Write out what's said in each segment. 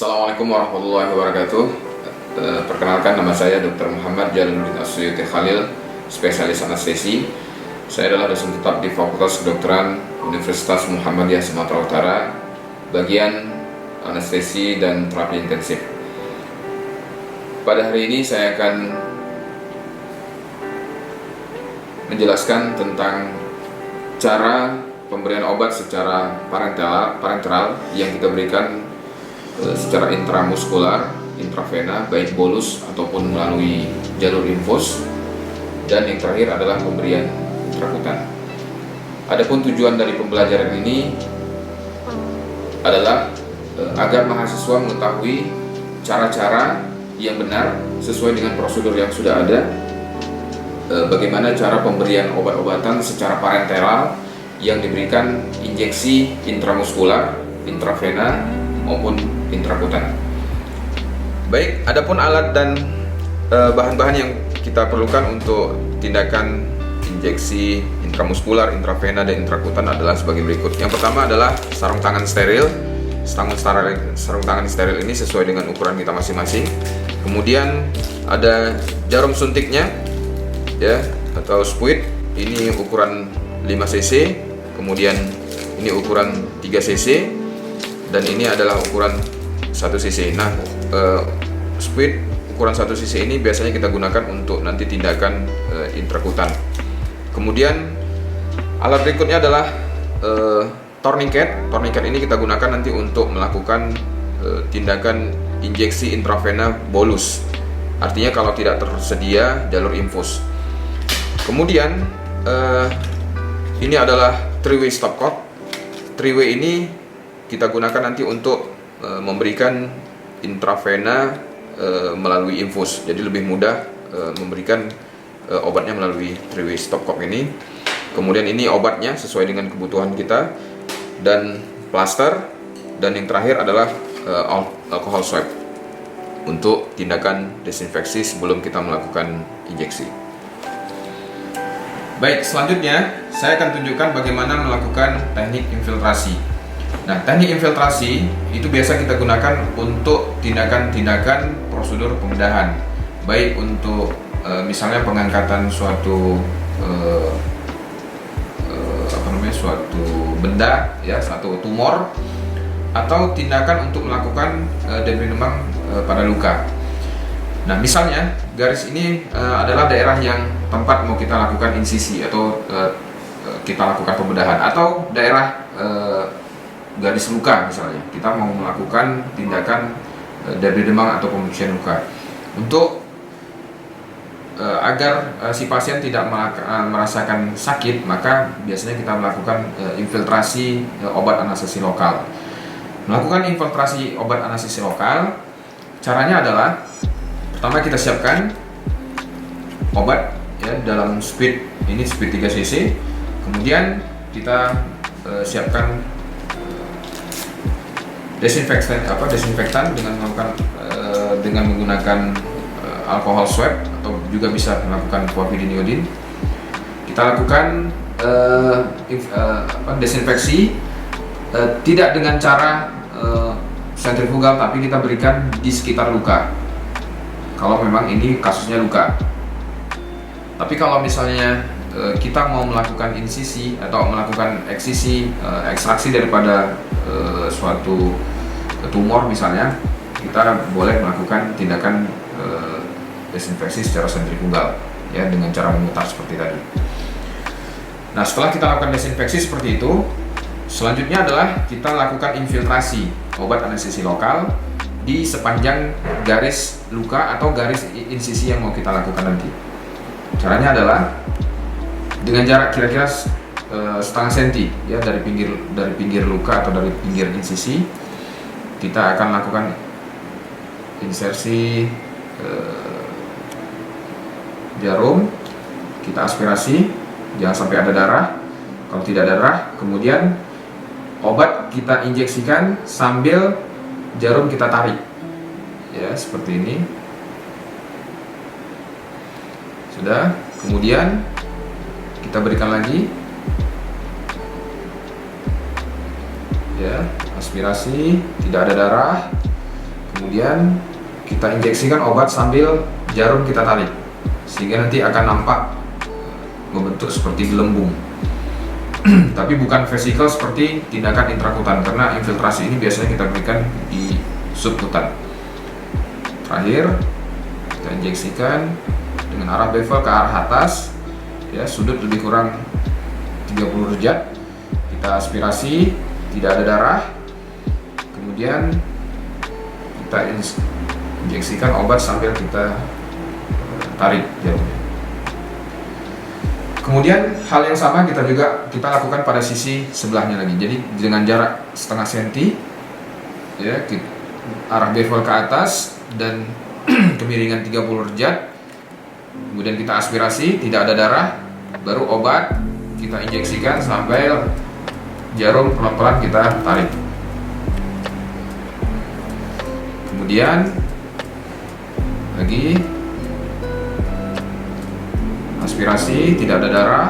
Assalamualaikum warahmatullahi wabarakatuh. Perkenalkan, nama saya Dr. Muhammad Jalaluddin As-Suyuti Khalil, spesialis anestesi. Saya adalah dosen tetap di Fakultas Kedokteran Universitas Muhammadiyah Sumatera Utara, bagian anestesi dan terapi intensif. Pada hari ini saya akan menjelaskan tentang cara pemberian obat secara parenteral yang kita berikan secara intramuskular, intravena, baik bolus ataupun melalui jalur infus, dan yang terakhir adalah pemberian intrakutan. Adapun tujuan dari pembelajaran ini adalah agar mahasiswa mengetahui cara-cara yang benar sesuai dengan prosedur yang sudah ada, bagaimana cara pemberian obat-obatan secara parenteral yang diberikan injeksi intramuskular, intravena maupun intrakutan. Baik, adapun alat dan bahan-bahan yang kita perlukan untuk tindakan injeksi intramuskular, intravena, dan intrakutan adalah sebagai berikut. Yang pertama adalah sarung tangan steril. Sarung tangan steril ini sesuai dengan ukuran kita masing-masing. Kemudian ada jarum suntiknya, ya, atau spuit. Ini ukuran 5 cc. Kemudian ini ukuran 3 cc. Dan ini adalah ukuran 1 cc. Nah, spuit ukuran 1 cc ini biasanya kita gunakan untuk nanti tindakan intrakutan. Kemudian alat berikutnya adalah tourniquet. Tourniquet ini kita gunakan nanti untuk melakukan tindakan injeksi intravena bolus. Artinya kalau tidak tersedia jalur infus. Kemudian ini adalah 3-way stopcock. 3-way ini kita gunakan nanti untuk memberikan intravena melalui infus. Jadi lebih mudah memberikan obatnya melalui 3-way stopcock ini. Kemudian ini obatnya sesuai dengan kebutuhan kita, dan plaster, dan yang terakhir adalah alcohol swab untuk tindakan desinfeksi sebelum kita melakukan injeksi. Baik, selanjutnya saya akan tunjukkan bagaimana melakukan teknik infiltrasi. Nah, teknik infiltrasi itu biasa kita gunakan untuk tindakan-tindakan prosedur pembedahan, baik untuk misalnya pengangkatan suatu suatu benda, ya, suatu tumor, atau tindakan untuk melakukan debridement pada luka. Nah, misalnya garis ini adalah daerah yang tempat mau kita lakukan insisi atau kita lakukan pembedahan, atau daerah garis luka, misalnya kita mau melakukan tindakan debridement atau pembersihan luka. Untuk agar si pasien tidak merasakan sakit, maka biasanya kita melakukan infiltrasi obat anestesi lokal. Melakukan infiltrasi obat anestesi lokal, caranya adalah pertama kita siapkan obat, ya, dalam speed, ini speed 3 cc. Kemudian kita siapkan desinfektan dengan menggunakan alcohol swab, atau juga bisa melakukan povidone. Kita lakukan desinfeksi tidak dengan cara sentrifugal, tapi kita berikan di sekitar luka kalau memang ini kasusnya luka. Tapi kalau misalnya kita mau melakukan insisi atau melakukan ekstraksi daripada suatu tumor misalnya, kita boleh melakukan tindakan desinfeksi secara sentrifugal, ya, dengan cara memutar seperti tadi. Nah, setelah kita lakukan desinfeksi seperti itu, selanjutnya adalah kita lakukan infiltrasi obat anestesi lokal di sepanjang garis luka atau garis insisi yang mau kita lakukan nanti. Caranya adalah dengan jarak kira-kira setengah senti, ya, dari pinggir luka atau dari pinggir insisi, kita akan lakukan insersi jarum, kita aspirasi, jangan sampai ada darah. Kalau tidak ada darah, kemudian obat kita injeksikan sambil jarum kita tarik, ya, seperti ini. Sudah, kemudian kita berikan lagi, ya, aspirasi, tidak ada darah. Kemudian kita injeksikan obat sambil jarum kita tarik, sehingga nanti akan nampak membentuk seperti gelembung. Tapi bukan vesikel seperti tindakan intrakutan, karena infiltrasi ini biasanya kita berikan di subkutan. Terakhir, kita injeksikan dengan arah bevel ke arah atas, ya, sudut lebih kurang 30 derajat. Kita aspirasi, tidak ada darah. Kemudian kita injeksikan obat sambil kita tarik jarumnya. Kemudian hal yang sama kita lakukan pada sisi sebelahnya lagi. Jadi dengan jarak setengah senti, ya, arah bevel ke atas dan kemiringan 30 derajat. Kemudian kita aspirasi, tidak ada darah, baru obat kita injeksikan sambil jarum pelan-pelan kita tarik. Kemudian lagi aspirasi, tidak ada darah,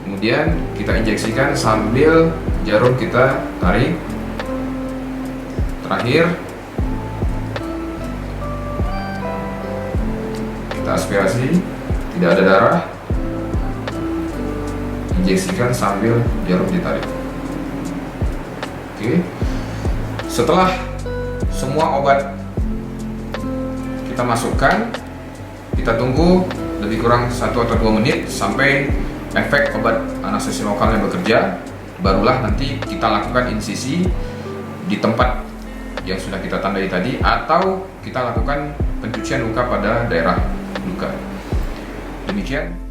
kemudian kita injeksikan sambil jarum kita tarik. Terakhir kita aspirasi, tidak ada darah, injeksikan sambil jarum ditarik. Oke. Setelah semua obat kita masukkan, kita tunggu lebih kurang 1 atau 2 menit sampai efek obat anestesi lokalnya bekerja. Barulah nanti kita lakukan insisi di tempat yang sudah kita tandai tadi, atau kita lakukan pencucian luka pada daerah luka. Demikian.